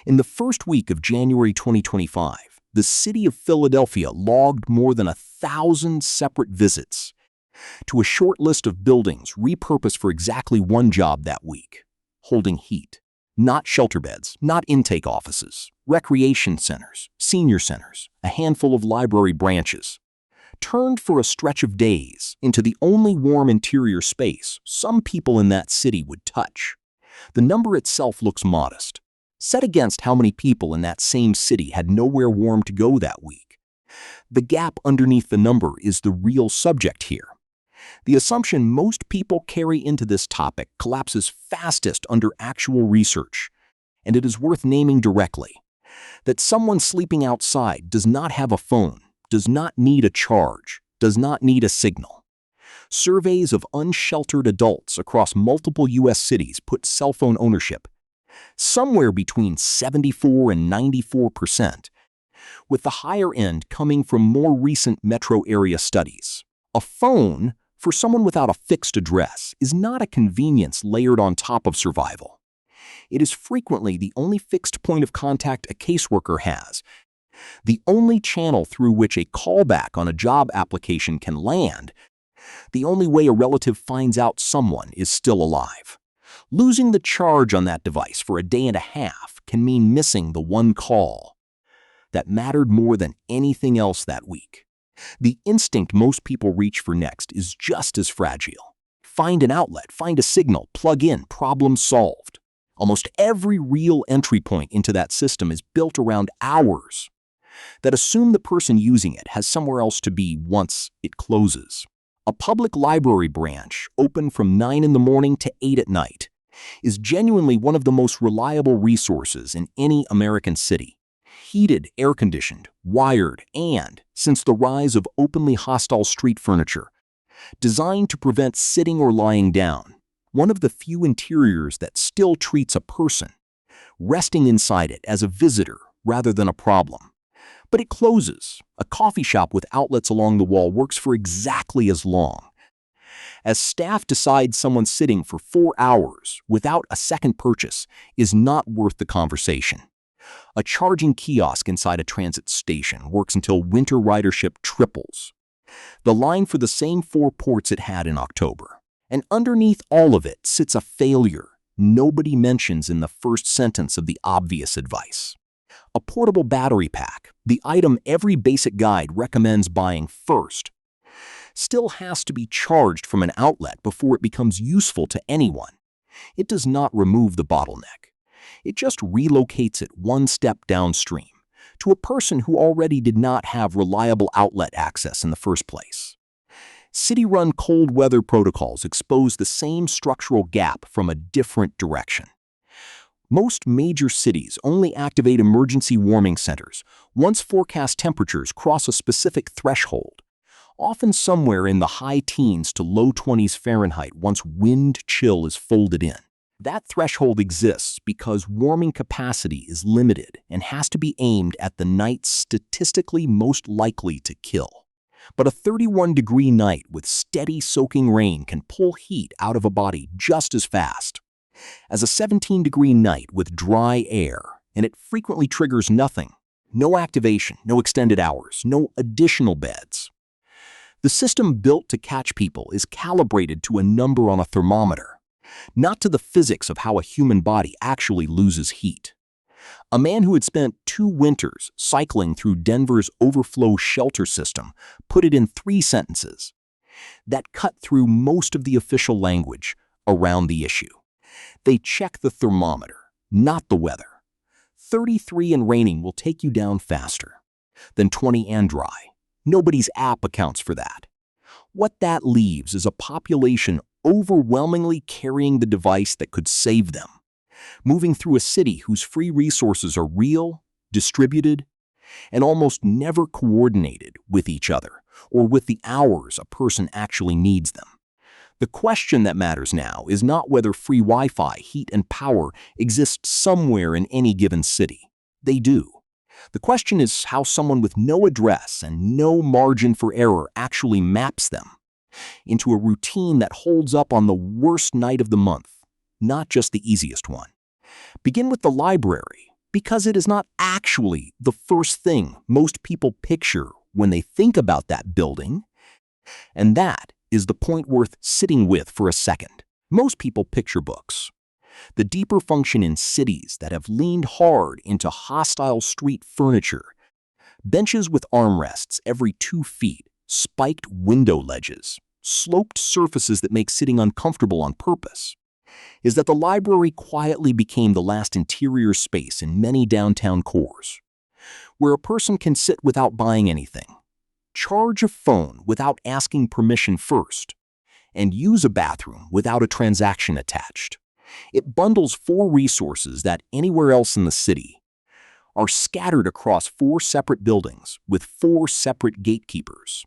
In the first week of January 2025, the city of Philadelphia logged more than 1,000 separate visits to a short list of buildings repurposed for exactly one job that week: holding heat. Not shelter beds, not intake offices, recreation centers, senior centers, a handful of library branches. Turned for a stretch of days into the only warm interior space some people in that city would touch. The number itself looks modest, set against how many people in that same city had nowhere warm to go that week. The gap underneath the number is the real subject here. The assumption most people carry into this topic collapses fastest under actual research, and it is worth naming directly: that someone sleeping outside does not have a phone, does not need a charge, does not need a signal. Surveys of unsheltered adults across multiple U.S. cities put cell phone ownership somewhere between 74 and 94%, with the higher end coming from more recent metro area studies. A phone, for someone without a fixed address, is not a convenience layered on top of survival. It is frequently the only fixed point of contact a caseworker has, the only channel through which a callback on a job application can land, the only way a relative finds out someone is still alive. Losing the charge on that device for a day and a half can mean missing the one call that mattered more than anything else that week. The instinct most people reach for next is just as fragile. Find an outlet, find a signal, plug in, problem solved. Almost every real entry point into that system is built around hours that assume the person using it has somewhere else to be once it closes. A public library branch, open from 9 in the morning to 8 at night, is genuinely one of the most reliable resources in any American city. Heated, air-conditioned, wired, and, since the rise of openly hostile street furniture, designed to prevent sitting or lying down, one of the few interiors that still treats a person resting inside it as a visitor rather than a problem. But it closes. A coffee shop with outlets along the wall works for exactly as long. As staff decide someone sitting for 4 hours without a second purchase is not worth the conversation. A charging kiosk inside a transit station works until winter ridership triples. The line for the same 4 ports it had in October. And underneath all of it sits a failure nobody mentions in the first sentence of the obvious advice. A portable battery pack, the item every basic guide recommends buying first, still has to be charged from an outlet before it becomes useful to anyone. It does not remove the bottleneck. It just relocates it one step downstream to a person who already did not have reliable outlet access in the first place. City-run cold weather protocols expose the same structural gap from a different direction. Most major cities only activate emergency warming centers once forecast temperatures cross a specific threshold, often somewhere in the high teens to low 20s Fahrenheit once wind chill is folded in. That threshold exists because warming capacity is limited and has to be aimed at the nights statistically most likely to kill. But a 31-degree night with steady soaking rain can pull heat out of a body just as fast as a 17-degree night with dry air, and it frequently triggers nothing. No activation, no extended hours, no additional beds. The system built to catch people is calibrated to a number on a thermometer, not to the physics of how a human body actually loses heat. A man who had spent 2 winters cycling through Denver's overflow shelter system put it in 3 sentences that cut through most of the official language around the issue. They check the thermometer, not the weather. 33 and raining will take you down faster than 20 and dry. Nobody's app accounts for that. What that leaves is a population overwhelmingly carrying the device that could save them, moving through a city whose free resources are real, distributed, and almost never coordinated with each other or with the hours a person actually needs them. The question that matters now is not whether free Wi-Fi, heat, and power exist somewhere in any given city. They do. The question is how someone with no address and no margin for error actually maps them into a routine that holds up on the worst night of the month, not just the easiest one. Begin with the library. because it is not actually the first thing most people picture when they think about that building. And that is the point worth sitting with for a second. Most people picture books. The deeper function in cities that have leaned hard into hostile street furniture, benches with armrests every 2 feet, spiked window ledges, sloped surfaces that make sitting uncomfortable on purpose, is that the library quietly became the last interior space in many downtown cores, where a person can sit without buying anything, charge a phone without asking permission first, and use a bathroom without a transaction attached. It bundles 4 resources that anywhere else in the city are scattered across 4 separate buildings with 4 separate gatekeepers.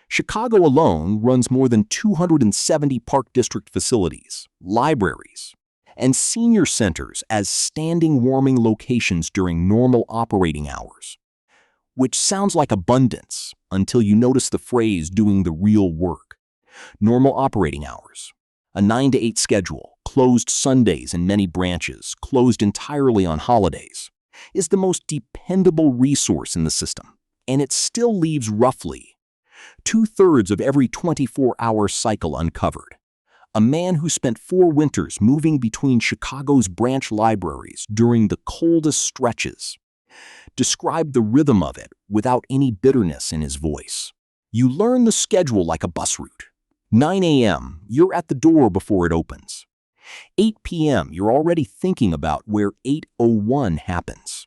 Chicago alone runs more than 270 Park District facilities, libraries, and senior centers as standing warming locations during normal operating hours, which sounds like abundance until you notice the phrase doing the real work. Normal operating hours, a 9 to 8 schedule, closed Sundays in many branches, closed entirely on holidays, is the most dependable resource in the system, and it still leaves roughly 2/3 of every 24-hour cycle uncovered. A man who spent 4 winters moving between Chicago's branch libraries during the coldest stretches described the rhythm of it without any bitterness in his voice. You learn the schedule like a bus route. 9 a.m., you're at the door before it opens. 8 p.m., you're already thinking about where 8:01 happens.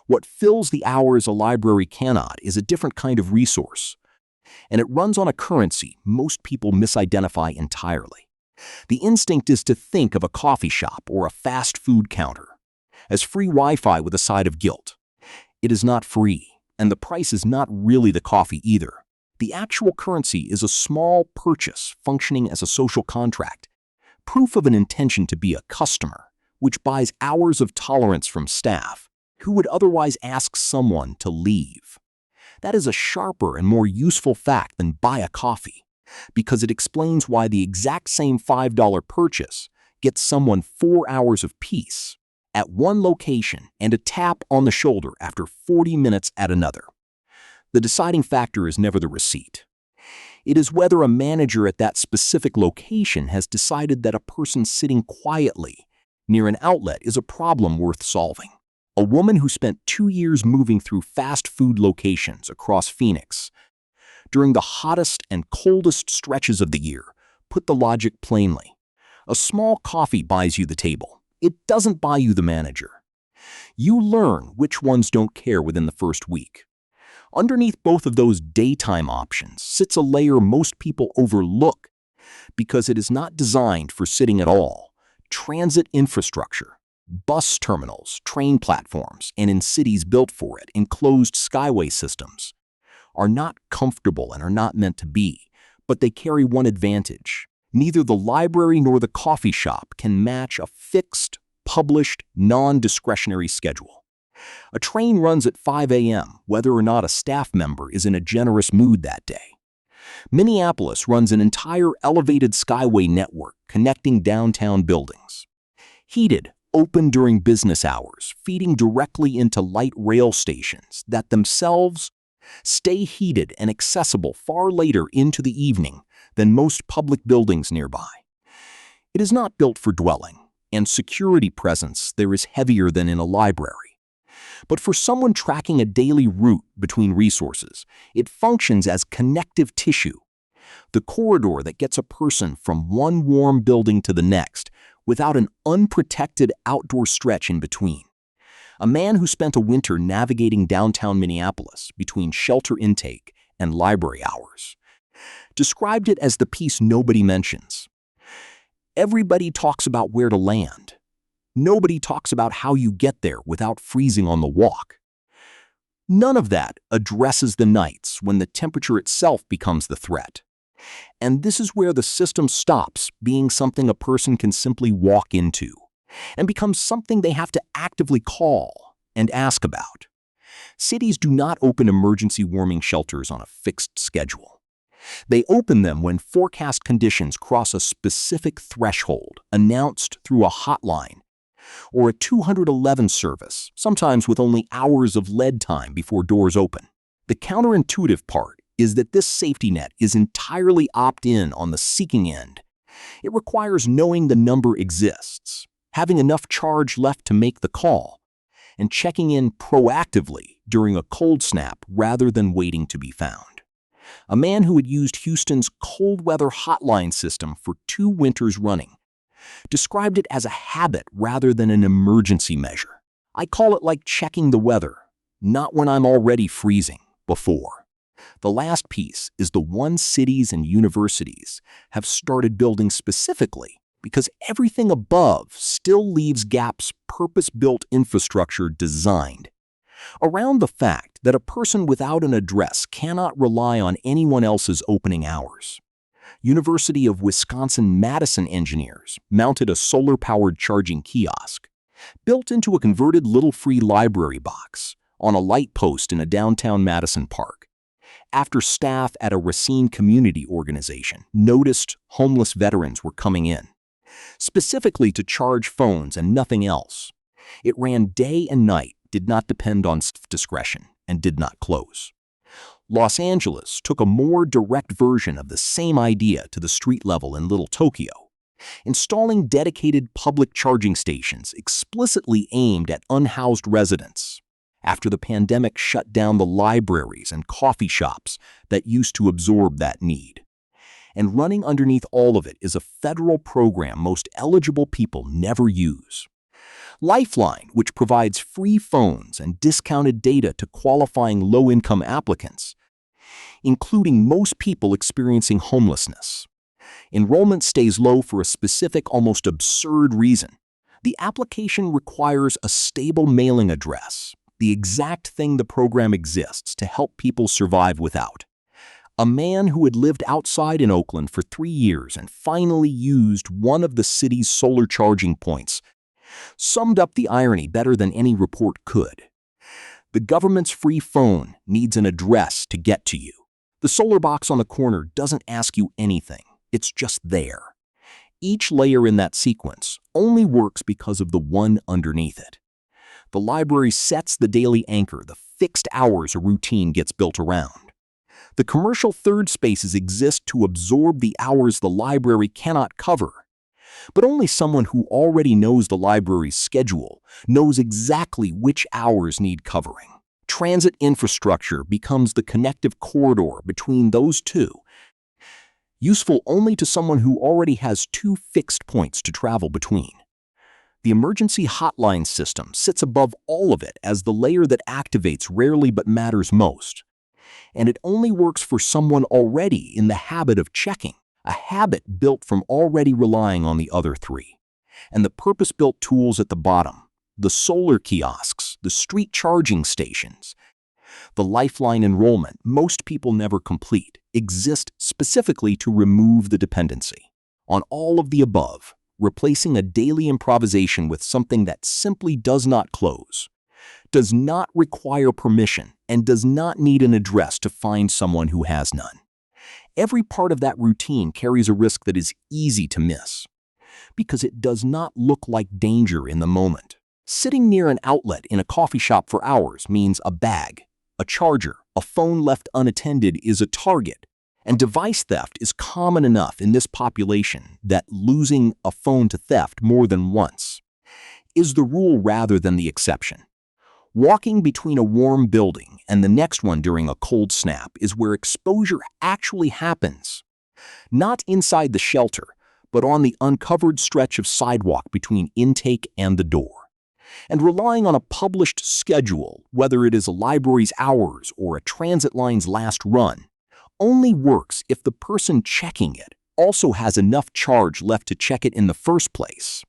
What fills the hours a library cannot is a different kind of resource, and it runs on a currency most people misidentify entirely. The instinct is to think of a coffee shop or a fast food counter as free Wi-Fi with a side of guilt. It is not free, and the price is not really the coffee either. The actual currency is a small purchase functioning as a social contract, proof of an intention to be a customer, which buys hours of tolerance from staff who would otherwise ask someone to leave. That is a sharper and more useful fact than buy a coffee, because it explains why the exact same $5 purchase gets someone 4 hours of peace at one location and a tap on the shoulder after 40 minutes at another. The deciding factor is never the receipt. It is whether a manager at that specific location has decided that a person sitting quietly near an outlet is a problem worth solving. A woman who spent 2 years moving through fast food locations across Phoenix during the hottest and coldest stretches of the year put the logic plainly. A small coffee buys you the table. It doesn't buy you the manager. You learn which ones don't care within the first week. Underneath both of those daytime options sits a layer most people overlook because it is not designed for sitting at all. Transit infrastructure, bus terminals, train platforms, and in cities built for it, enclosed skyway systems, are not comfortable and are not meant to be, but they carry one advantage. Neither the library nor the coffee shop can match a fixed, published, non-discretionary schedule. A train runs at 5 a.m. whether or not a staff member is in a generous mood that day. Minneapolis runs an entire elevated skyway network connecting downtown buildings. Heated, open during business hours, feeding directly into light rail stations that themselves stay heated and accessible far later into the evening than most public buildings nearby. It is not built for dwelling, and security presence there is heavier than in a library. But for someone tracking a daily route between resources, it functions as connective tissue, the corridor that gets a person from one warm building to the next without an unprotected outdoor stretch in between. A man who spent a winter navigating downtown Minneapolis between shelter intake and library hours described it as the piece nobody mentions. Everybody talks about where to land. Nobody talks about how you get there without freezing on the walk. None of that addresses the nights when the temperature itself becomes the threat. And this is where the system stops being something a person can simply walk into and becomes something they have to actively call and ask about. Cities do not open emergency warming shelters on a fixed schedule. They open them when forecast conditions cross a specific threshold announced through a hotline or a 211 service, sometimes with only hours of lead time before doors open. The counterintuitive part is that this safety net is entirely opt-in on the seeking end. It requires knowing the number exists, having enough charge left to make the call, and checking in proactively during a cold snap rather than waiting to be found. A man who had used Houston's cold weather hotline system for 2 winters running described it as a habit rather than an emergency measure. I call it like checking the weather, not when I'm already freezing, before. The last piece is the one cities and universities have started building specifically because everything above still leaves gaps purpose-built infrastructure designed around the fact that a person without an address cannot rely on anyone else's opening hours. University of Wisconsin-Madison engineers mounted a solar-powered charging kiosk built into a converted little free library box on a light post in a downtown Madison park, after staff at a Racine community organization noticed homeless veterans were coming in, specifically to charge phones and nothing else. It ran day and night, did not depend on discretion, and did not close. Los Angeles took a more direct version of the same idea to the street level in Little Tokyo, installing dedicated public charging stations explicitly aimed at unhoused residents after the pandemic shut down the libraries and coffee shops that used to absorb that need. And running underneath all of it is a federal program most eligible people never use. Lifeline, which provides free phones and discounted data to qualifying low-income applicants, including most people experiencing homelessness. Enrollment stays low for a specific, almost absurd reason. The application requires a stable mailing address, the exact thing the program exists to help people survive without. A man who had lived outside in Oakland for 3 years and finally used one of the city's solar charging points summed up the irony better than any report could. The government's free phone needs an address to get to you. The solar box on the corner doesn't ask you anything. It's just there. Each layer in that sequence only works because of the one underneath it. The library sets the daily anchor, the fixed hours a routine gets built around. The commercial third spaces exist to absorb the hours the library cannot cover. But only someone who already knows the library's schedule knows exactly which hours need covering. Transit infrastructure becomes the connective corridor between those two, useful only to someone who already has 2 fixed points to travel between. The emergency hotline system sits above all of it as the layer that activates rarely but matters most. And it only works for someone already in the habit of checking, a habit built from already relying on the other 3. And the purpose-built tools at the bottom, the solar kiosks, the street charging stations, the lifeline enrollment most people never complete, exist specifically to remove the dependency on all of the above, replacing a daily improvisation with something that simply does not close, does not require permission, and does not need an address to find someone who has none. Every part of that routine carries a risk that is easy to miss, because it does not look like danger in the moment. Sitting near an outlet in a coffee shop for hours means a bag, a charger, a phone left unattended is a target, and device theft is common enough in this population that losing a phone to theft more than once is the rule rather than the exception. Walking between a warm building and the next one during a cold snap is where exposure actually happens. Not inside the shelter, but on the uncovered stretch of sidewalk between intake and the door. And relying on a published schedule, whether it is a library's hours or a transit line's last run, only works if the person checking it also has enough charge left to check it in the first place.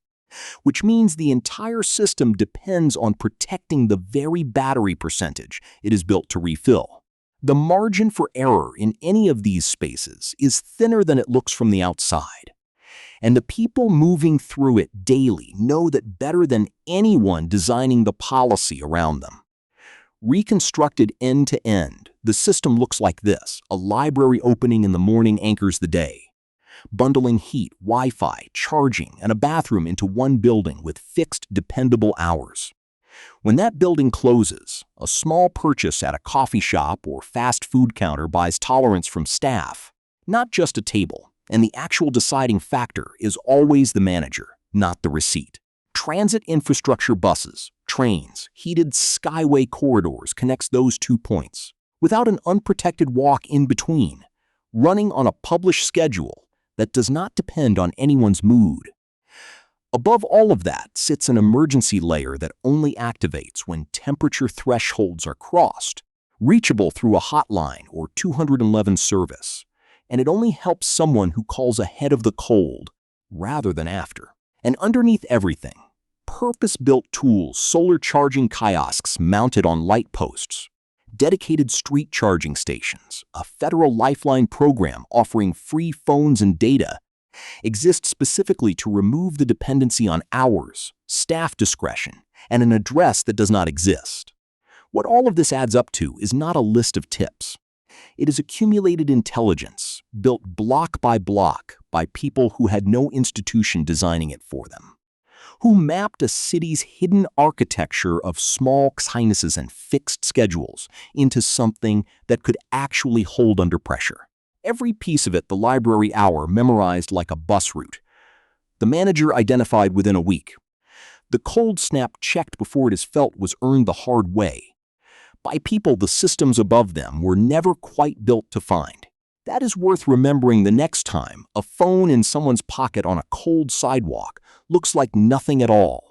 Which means the entire system depends on protecting the very battery percentage it is built to refill. The margin for error in any of these spaces is thinner than it looks from the outside, and the people moving through it daily know that better than anyone designing the policy around them. Reconstructed end to end, the system looks like this. A library opening in the morning anchors the day, bundling heat, Wi-Fi, charging, and a bathroom into one building with fixed, dependable hours. When that building closes, a small purchase at a coffee shop or fast food counter buys tolerance from staff, not just a table, and the actual deciding factor is always the manager, not the receipt. Transit infrastructure, buses, trains, heated skyway corridors connects those 2 points, without an unprotected walk in between, running on a published schedule that does not depend on anyone's mood. Above all of that sits an emergency layer that only activates when temperature thresholds are crossed, reachable through a hotline or 211 service, and it only helps someone who calls ahead of the cold rather than after. And underneath everything, purpose-built tools, solar charging kiosks mounted on light posts, dedicated street charging stations, a federal lifeline program offering free phones and data, exist specifically to remove the dependency on hours, staff discretion, and an address that does not exist. What all of this adds up to is not a list of tips. It is accumulated intelligence, built block by people who had no institution designing it for them, who mapped a city's hidden architecture of small kindnesses and fixed schedules into something that could actually hold under pressure. Every piece of it the library hour memorized like a bus route. The manager identified within a week. The cold snap checked before it is felt was earned the hard way. By people the systems above them were never quite built to find. That is worth remembering the next time a phone in someone's pocket on a cold sidewalk looks like nothing at all.